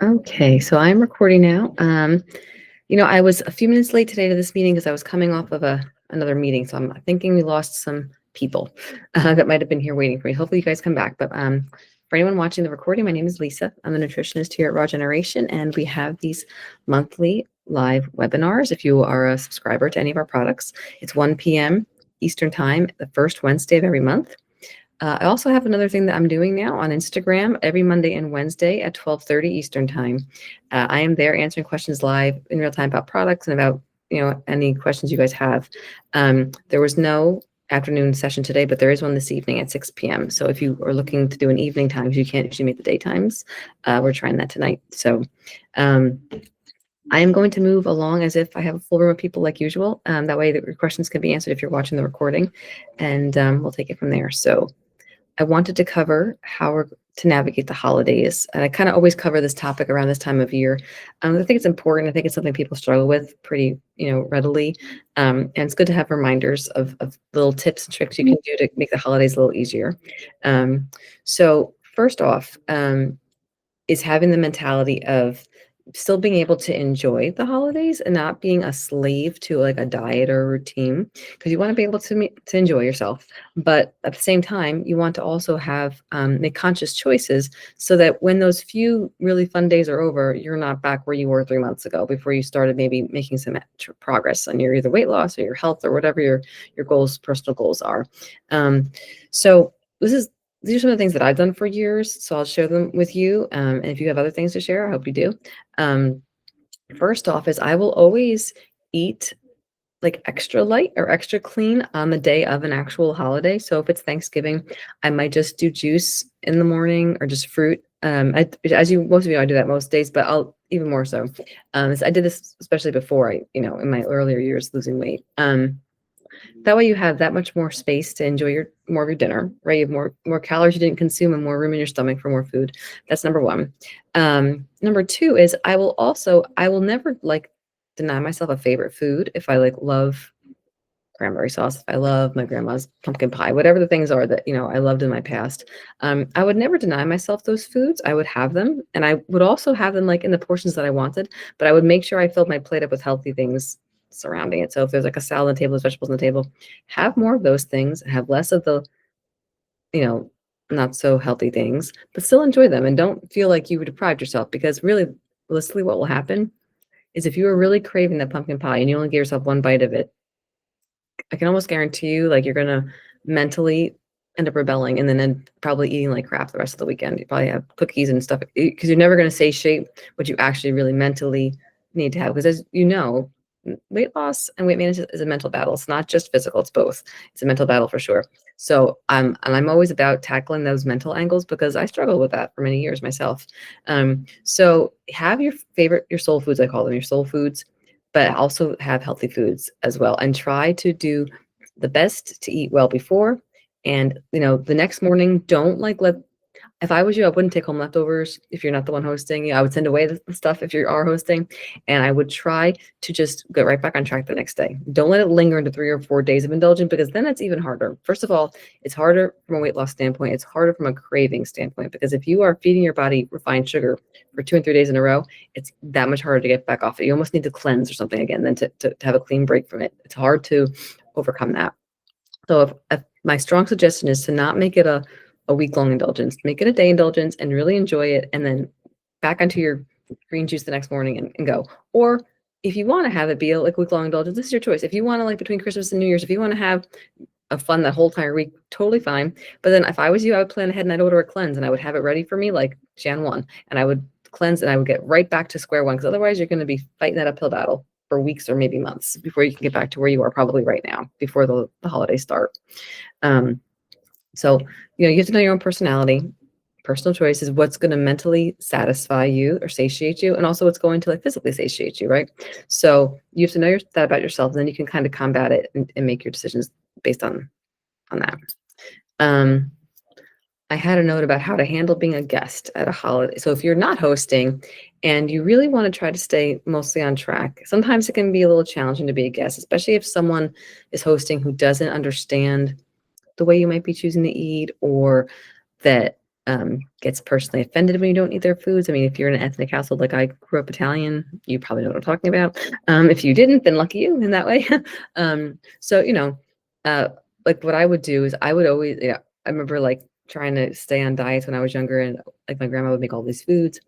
Okay, so I'm recording now. I was a few minutes late today to this meeting because I was coming off of another meeting, so I'm thinking we lost some people that might have been here waiting for me. Hopefully, you guys come back. But for anyone watching the recording, my name is Lisa. I'm a nutritionist here at Raw Generation, and we have these monthly live webinars. If you are a subscriber to any of our products, it's 1 p.m. Eastern Time, the first Wednesday of every month. I also have another thing that I'm doing now on Instagram every Monday and Wednesday at 12:30 Eastern Time. I am there answering questions live in real time about products and about any questions you guys have. There was no afternoon session today, but there is one this evening at 6 p.m. So if you are looking to do an evening times, you can't usually make the daytimes. We're trying that tonight. So I am going to move along as if I have a full room of people like usual. That way your questions can be answered if you're watching the recording, and we'll take it from there. So I wanted to cover how to navigate the holidays. And I kind of always cover this topic around this time of year. I think it's important. I think it's something people struggle with pretty, readily. And it's good to have reminders of little tips and tricks you can do to make the holidays a little easier. So first off, is having the mentality of still being able to enjoy the holidays and not being a slave to like a diet or a routine, because you want to be able to enjoy yourself, but at the same time you want to also have make conscious choices so that when those few really fun days are over, you're not back where you were 3 months ago before you started maybe making some progress on your either weight loss or your health or whatever your personal goals are. So these are some of the things that I've done for years, so I'll share them with you. And if you have other things to share, I hope you do. First off is I will always eat like extra light or extra clean on the day of an actual holiday. So if it's Thanksgiving, I might just do juice in the morning or just fruit. Most of you, I do that most days, but I'll even more so. So I did this especially before in my earlier years losing weight. That way you have that much more space to enjoy more of your dinner, right? You have more calories you didn't consume and more room in your stomach for more food. That's number one. Number two is I will never like deny myself a favorite food if I like love cranberry sauce, if I love my grandma's pumpkin pie, whatever the things are that I loved in my past. I would never deny myself those foods. I would have them, and I would also have them like in the portions that I wanted, but I would make sure I filled my plate up with healthy things surrounding it. So if there's like a salad on the table, there's vegetables on the table, have more of those things, have less of the, you know, not so healthy things, but still enjoy them and don't feel like you deprived yourself, because really, realistically, what will happen is if you are really craving that pumpkin pie and you only give yourself one bite of it, I can almost guarantee you, like, you're gonna mentally end up rebelling and then probably eating like crap the rest of the weekend. You probably have cookies and stuff because you're never gonna satiate what you actually really mentally need to have. Because as you know, weight loss and weight management is a mental battle. It's not just physical; it's both. It's a mental battle for sure. So I'm always about tackling those mental angles because I struggled with that for many years myself. So have your soul foods, I call them your soul foods, but also have healthy foods as well, and try to do the best to eat well before. And the next morning, don't like let if I was you, I wouldn't take home leftovers if you're not the one hosting. I would send away the stuff if you are hosting, and I would try to just get right back on track the next day. Don't let it linger into 3 or 4 days of indulgence, because then it's even harder. First of all, it's harder from a weight loss standpoint. It's harder from a craving standpoint, because if you are feeding your body refined sugar for 2 and 3 days in a row, it's that much harder to get back off it. You almost need to cleanse or something again than to have a clean break from it. It's hard to overcome that. So if my strong suggestion is to not make it a week-long indulgence, make it a day indulgence and really enjoy it, and then back onto your green juice the next morning and go. Or if you want to have it be a like week-long indulgence, this is your choice. If you want to, like, between Christmas and New Year's, if you want to have a fun that whole entire week, totally fine. But then if I was you, I would plan ahead and I'd order a cleanse and I would have it ready for me like Jan 1, and I would cleanse and I would get right back to square one, because otherwise you're going to be fighting that uphill battle for weeks or maybe months before you can get back to where you are probably right now before the holidays start. So, you have to know your own personality, personal choices, what's going to mentally satisfy you or satiate you, and also what's going to like physically satiate you, right? So you have to know that about yourself, and then you can kind of combat it and make your decisions based on that. I had a note about how to handle being a guest at a holiday. So if you're not hosting and you really want to try to stay mostly on track, sometimes it can be a little challenging to be a guest, especially if someone is hosting who doesn't understand the way you might be choosing to eat, or that gets personally offended when you don't eat their foods. I mean, if you're in an ethnic household like I grew up Italian, you probably know what I'm talking about. If you didn't, then lucky you in that way. So like what I would do is I would always, I remember like trying to stay on diets when I was younger, and like my grandma would make all these foods,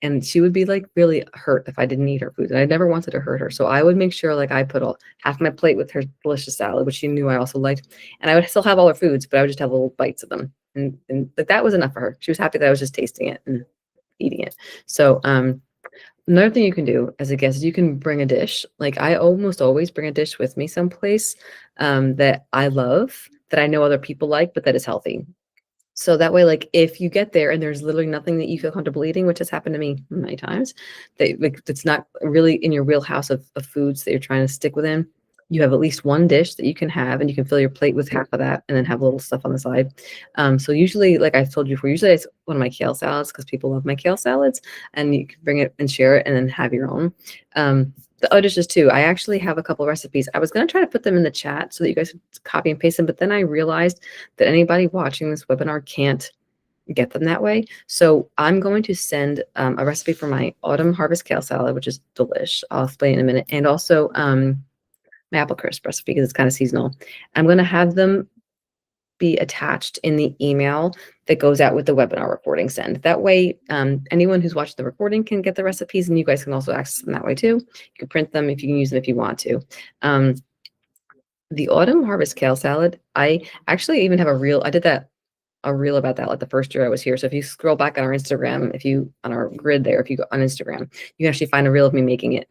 and she would be like really hurt if I didn't eat her food. And I never wanted to hurt her. So I would make sure like I put all half my plate with her delicious salad, which she knew I also liked. And I would still have all her foods, but I would just have little bites of them. And like that was enough for her. She was happy that I was just tasting it and eating it. So another thing you can do as a guest is you can bring a dish. Like I almost always bring a dish with me someplace that I love, that I know other people like, but that is healthy. So that way, like if you get there and there's literally nothing that you feel comfortable eating, which has happened to me many times, that like it's not really in your wheelhouse of foods that you're trying to stick within, you have at least one dish that you can have, and you can fill your plate with half of that and then have a little stuff on the side. So usually, like I told you before, usually it's one of my kale salads because people love my kale salads, and you can bring it and share it and then have your own. The other dishes too, I actually have a couple of recipes. I was going to try to put them in the chat so that you guys could copy and paste them, but then I realized that anybody watching this webinar can't get them that way. So I'm going to send a recipe for my autumn harvest kale salad, which is delish. I'll explain in a minute. And also my apple crisp recipe because it's kind of seasonal. I'm going to have them be attached in the email that goes out with the webinar recording send. That way, anyone who's watching the recording can get the recipes, and you guys can also access them that way too. You can print them if you can use them if you want to. The autumn harvest kale salad, I actually even have a reel. I did a reel about that like the first year I was here. So if you scroll back on our Instagram, on our grid there, if you go on Instagram, you can actually find a reel of me making it.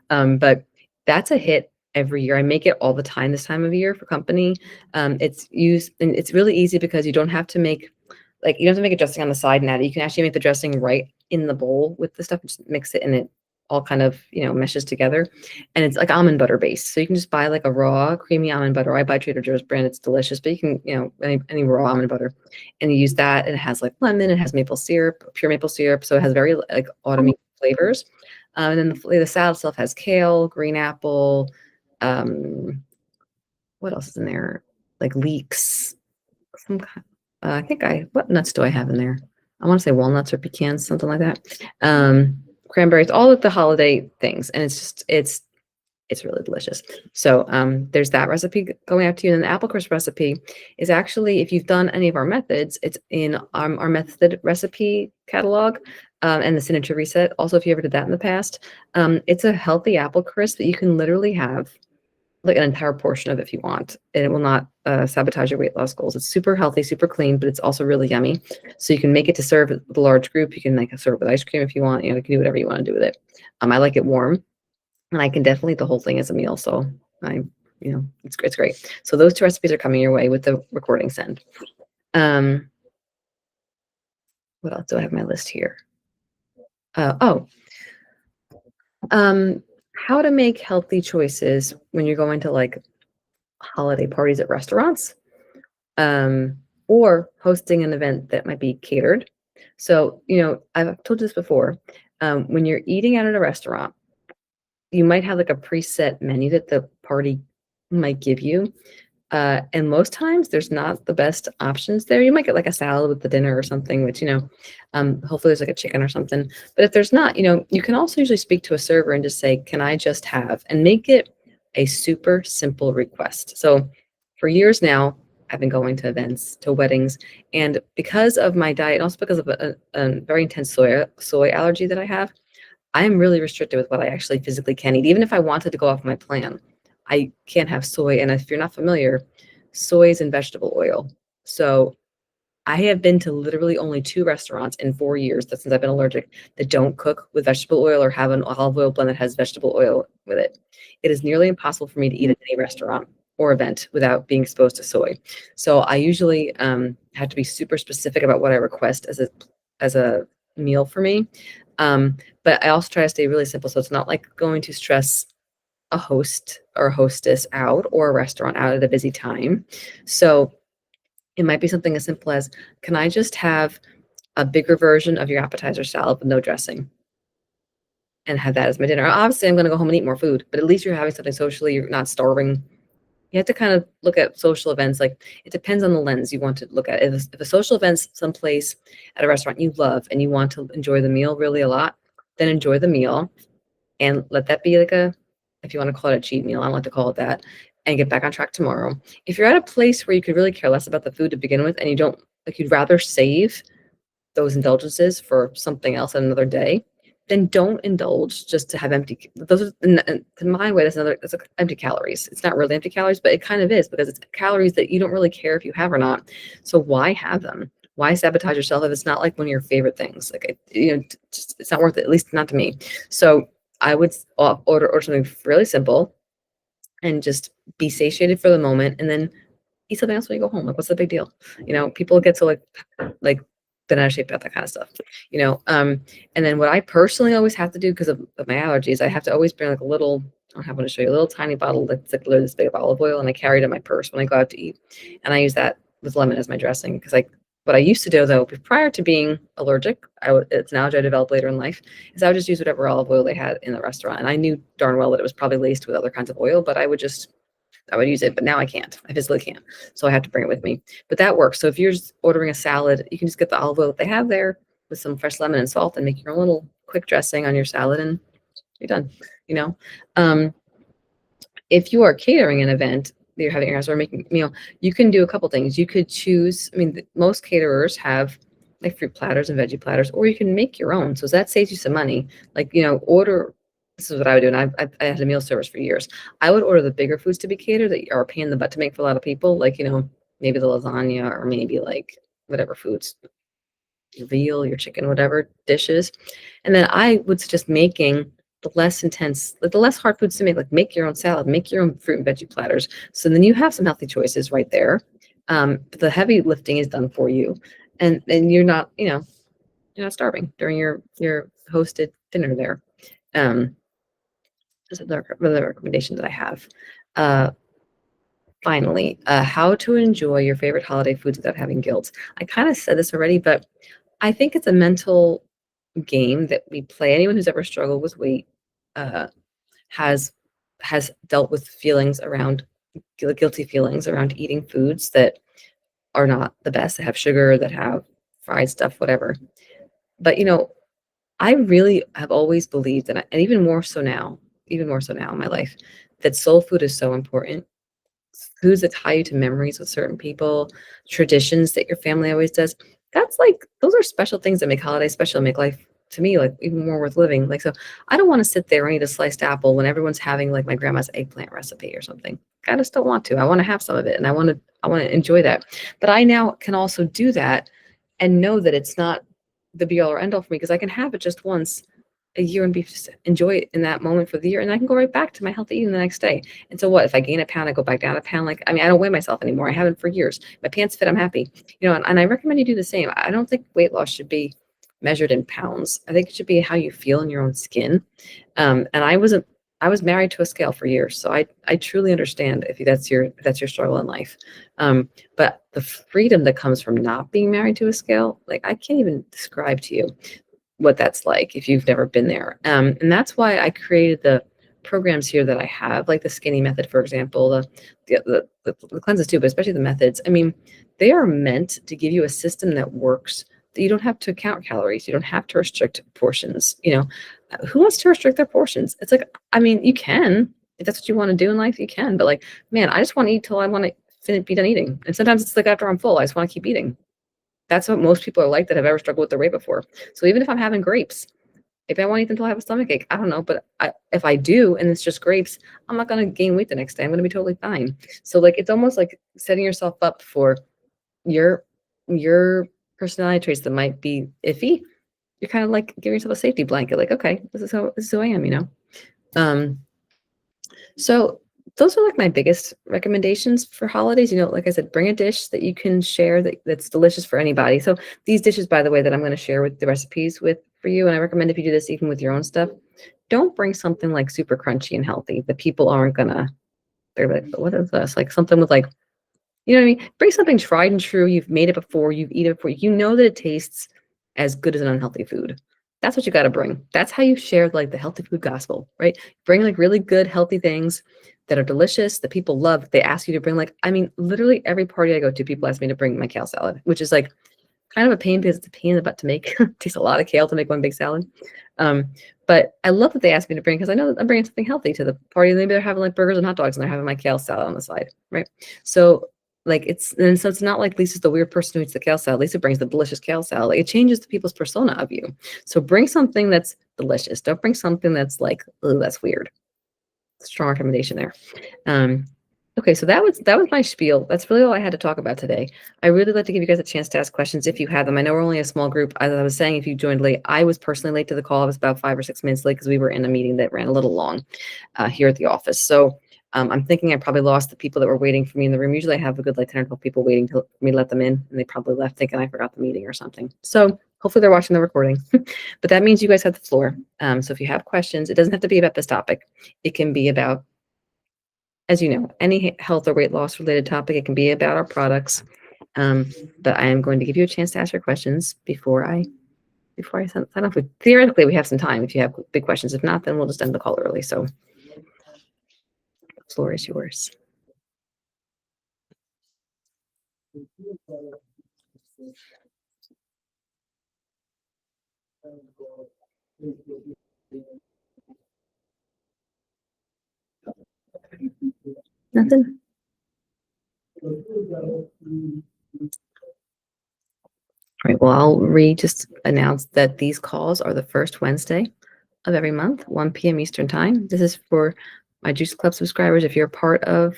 But that's a hit every year. I make it all the time this time of year for company. It's used, and it's really easy because you don't have to make a dressing on the side and add it. You can actually make the dressing right in the bowl with the stuff, just mix it, and it all kind of meshes together. And it's like almond butter based, so you can just buy like a raw creamy almond butter. I buy Trader Joe's brand, it's delicious, but you can any raw almond butter, and you use that. And it has like lemon, it has maple syrup, pure maple syrup, so it has very like autumny flavors. And then the salad itself has kale, green apple, what else is in there? Like leeks, some kind. What nuts do I have in there? I want to say walnuts or pecans, something like that. Cranberries, all of the holiday things, and it's really delicious. So there's that recipe going out to you. And the apple crisp recipe is actually, if you've done any of our methods, it's in our method recipe catalog and the signature reset. Also, if you ever did that in the past, it's a healthy apple crisp that you can literally have like an entire portion of it if you want, and it will not sabotage your weight loss goals. It's super healthy, super clean, but it's also really yummy. So you can make it to serve with a large group. You can like serve with ice cream if you want. You can do whatever you want to do with it. I like it warm, and I can definitely eat the whole thing as a meal. So it's great. So those two recipes are coming your way with the recording send. What else do I have on my list here? How to make healthy choices when you're going to like holiday parties at restaurants, or hosting an event that might be catered. So, I've told you this before. When you're eating out at a restaurant, you might have like a preset menu that the party might give you. And most times there's not the best options there. You might get like a salad with the dinner or something, which, hopefully there's like a chicken or something. But if there's not, you can also usually speak to a server and just say, can I just have, and make it a super simple request. So for years now, I've been going to events, to weddings, and because of my diet, and also because of a very intense soy allergy that I have, I am really restricted with what I actually physically can eat. Even if I wanted to go off my plan, I can't have soy. And if you're not familiar, soy is in vegetable oil. So I have been to literally only 2 restaurants in 4 years since I've been allergic that don't cook with vegetable oil or have an olive oil blend that has vegetable oil with it. It is nearly impossible for me to eat at any restaurant or event without being exposed to soy. So I usually have to be super specific about what I request as a meal for me. But I also try to stay really simple. So it's not like going to stress a host or a hostess out or a restaurant out at a busy time. So it might be something as simple as, can I just have a bigger version of your appetizer salad with no dressing and have that as my dinner? Obviously, I'm going to go home and eat more food, but at least you're having something socially. You're not starving, You have to kind of look at social events. Like it depends on the lens you want to look at. If a social event's someplace at a restaurant you love and you want to enjoy the meal really a lot, then enjoy the meal and let that be like if you want to call it a cheat meal, I don't like to call it that, and get back on track tomorrow. If you're at a place where you could really care less about the food to begin with and you don't like, you'd rather save those indulgences for something else another day, then don't indulge just to have empty. Those are, to my way, that's like empty calories. It's not really empty calories, but it kind of is because it's calories that you don't really care if you have or not. So why have them? Why sabotage yourself if it's not like one of your favorite things? Like, just, it's not worth it, at least not to me. So I would order something really simple and just be satiated for the moment and then eat something else when you go home. Like, what's the big deal? People get so like been out of shape about that kind of stuff, and then what I personally always have to do because of my allergies, I have to always bring like a little, I don't have one to show you, a little tiny bottle that's like literally this big of olive oil, and I carry it in my purse when I go out to eat, and I use that with lemon as my dressing because what I used to do though, prior to being allergic, it's an allergy I developed later in life, is I would just use whatever olive oil they had in the restaurant, and I knew darn well that it was probably laced with other kinds of oil, but I would use it, but now I can't. I physically can't. So I have to bring it with me. But that works. So if you're just ordering a salad, you can just get the olive oil that they have there with some fresh lemon and salt and make your own little quick dressing on your salad and you're done. If you are catering an event that you're having your house or making a meal, you can do a couple things. You could choose, most caterers have like fruit platters and veggie platters, or you can make your own. So that saves you some money. Like, order. This is what I would do, and I had a meal service for years. I would order the bigger foods to be catered that are a pain in the butt to make for a lot of people, like, maybe the lasagna or maybe like whatever foods, your veal, your chicken, whatever dishes. And then I would suggest making the less intense, like the less hard foods to make, like make your own salad, make your own fruit and veggie platters. So then you have some healthy choices right there. But the heavy lifting is done for you. And you're not, you're not starving during your hosted dinner there. This is the recommendation that I have. Finally, how to enjoy your favorite holiday foods without having guilt. I kind of said this already, but I think it's a mental game that we play. Anyone who's ever struggled with weight has dealt with feelings around guilty feelings around eating foods that are not the best, that have sugar, that have fried stuff, whatever. But I really have always believed, and even more so now in my life, that soul food is so important. Foods that tie you to memories with certain people, traditions that your family always does. Those are special things that make holidays special, make life to me like even more worth living. Like, so I don't want to sit there and eat a sliced apple when everyone's having like my grandma's eggplant recipe or something. I just don't want to. I want to have some of it and I want to enjoy that. But I now can also do that and know that it's not the be all or end all for me because I can have it just once a year and enjoy it in that moment for the year. And I can go right back to my healthy eating the next day. And so what, if I gain a pound, I go back down a pound. I don't weigh myself anymore. I haven't for years. My pants fit, I'm happy. And I recommend you do the same. I don't think weight loss should be measured in pounds. I think it should be how you feel in your own skin. And I was married to a scale for years. So I truly understand if that's your struggle in life. But the freedom that comes from not being married to a scale, like I can't even describe to you what that's like if you've never been there. And that's why I created the programs here that I have, like the skinny method, for example, the cleanses too, but especially the methods. They are meant to give you a system that works, that you don't have to count calories. You don't have to restrict portions. Who wants to restrict their portions? It's like, you can, if that's what you want to do in life, you can, but like, man, I just want to eat till I want to be done eating. And sometimes it's like after I'm full, I just want to keep eating. That's what most people are like that have ever struggled with their weight before. So even if I'm having grapes, if I want to eat them until I have a stomach ache, I don't know. But if I do, and it's just grapes, I'm not going to gain weight the next day. I'm going to be totally fine. So like, it's almost like setting yourself up for your personality traits that might be iffy. You're kind of like giving yourself a safety blanket. Like, okay, this is who I am, So those are like my biggest recommendations for holidays. Like I said, bring a dish that you can share that's delicious for anybody. So these dishes, by the way, that I'm going to share with the recipes for you, and I recommend if you do this even with your own stuff, don't bring something like super crunchy and healthy that people aren't gonna, they're like, what is this? Like something with like, you know what I mean? Bring something tried and true. You've made it before, you've eaten it before. You know that it tastes as good as an unhealthy food. That's what you got to bring. That's how you share like the healthy food gospel, right? Bring like really good, healthy things that are delicious, that people love. They ask you to bring, like, I mean, literally every party I go to, people ask me to bring my kale salad, which is like kind of a pain because it's a pain in the butt to make. It takes a lot of kale to make one big salad. But I love that they asked me to bring, because I know that I'm bringing something healthy to the party. Maybe they're having like burgers and hot dogs and they're having my kale salad on the side, right? So like so it's not like Lisa's the weird person who eats the kale salad. Lisa brings the delicious kale salad. Like, it changes the people's persona of you. So bring something that's delicious. Don't bring something that's like, oh, that's weird. Strong recommendation there. Okay, so that was my spiel. That's really all I had to talk about today. I really like to give you guys a chance to ask questions if you have them. I know we're only a small group. As I was saying, if you joined late, I was personally late to the call. I was about 5 or 6 minutes late because we were in a meeting that ran a little long here at the office. So I'm thinking I probably lost the people that were waiting for me in the room. Usually I have a good like 10 or 12 people waiting for me to let them in, and they probably left thinking I forgot the meeting or something. So hopefully they're watching the recording. But that means you guys have the floor. So if you have questions, it doesn't have to be about this topic. It can be about, as you know, any health or weight loss related topic. It can be about our products. But I am going to give you a chance to ask your questions before I sign off. Theoretically, we have some time if you have big questions. If not, then we'll just end the call early. So the floor is yours. Nothing? All right, well, I'll just announce that these calls are the first Wednesday of every month, 1 p.m. Eastern time. This is for my Juice Club subscribers. If you're part of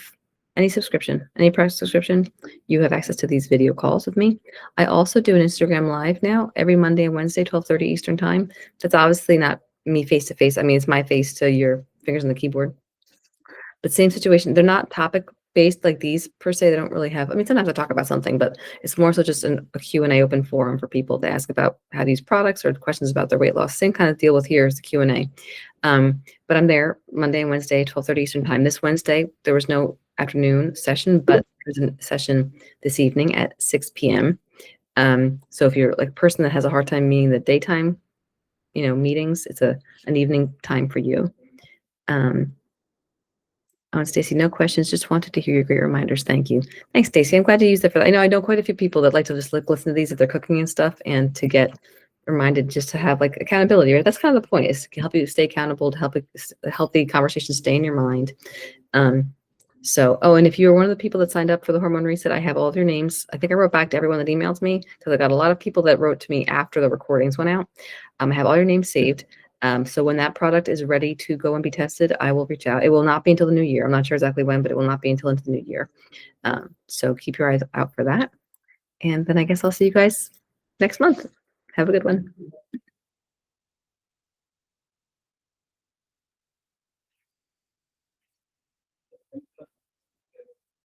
any subscription, any price subscription, you have access to these video calls with me. I also do an Instagram live now every Monday and Wednesday, 12:30 Eastern time. That's obviously not me face to face. I mean, it's my face to your fingers on the keyboard. But same situation. They're not topic based like these per se. They don't really have, I mean, sometimes I talk about something, but it's more so just a Q&A open forum for people to ask about how to use products or questions about their weight loss. Same kind of deal with here as the Q&A. But I'm there Monday and Wednesday, 12:30 Eastern time. This Wednesday, there was no afternoon session, but there's a session this evening at 6 p.m. So if you're like a person that has a hard time meeting the daytime, meetings, it's an evening time for you. Stacy, no questions. Just wanted to hear your great reminders. Thank you. Thanks, Stacy. I'm glad to use that for that. I know quite a few people that like to just listen to these if they're cooking and stuff, and to get reminded, just to have like accountability. Right? That's kind of the point, is to help you stay accountable, to help a healthy conversation stay in your mind. And if you were one of the people that signed up for the hormone reset, I have all of your names. I think I wrote back to everyone that emailed me, because I got a lot of people that wrote to me after the recordings went out. I have all your names saved. So when that product is ready to go and be tested, I will reach out. It will not be until the new year. I'm not sure exactly when, but it will not be until into the new year. So keep your eyes out for that. And then I guess I'll see you guys next month. Have a good one.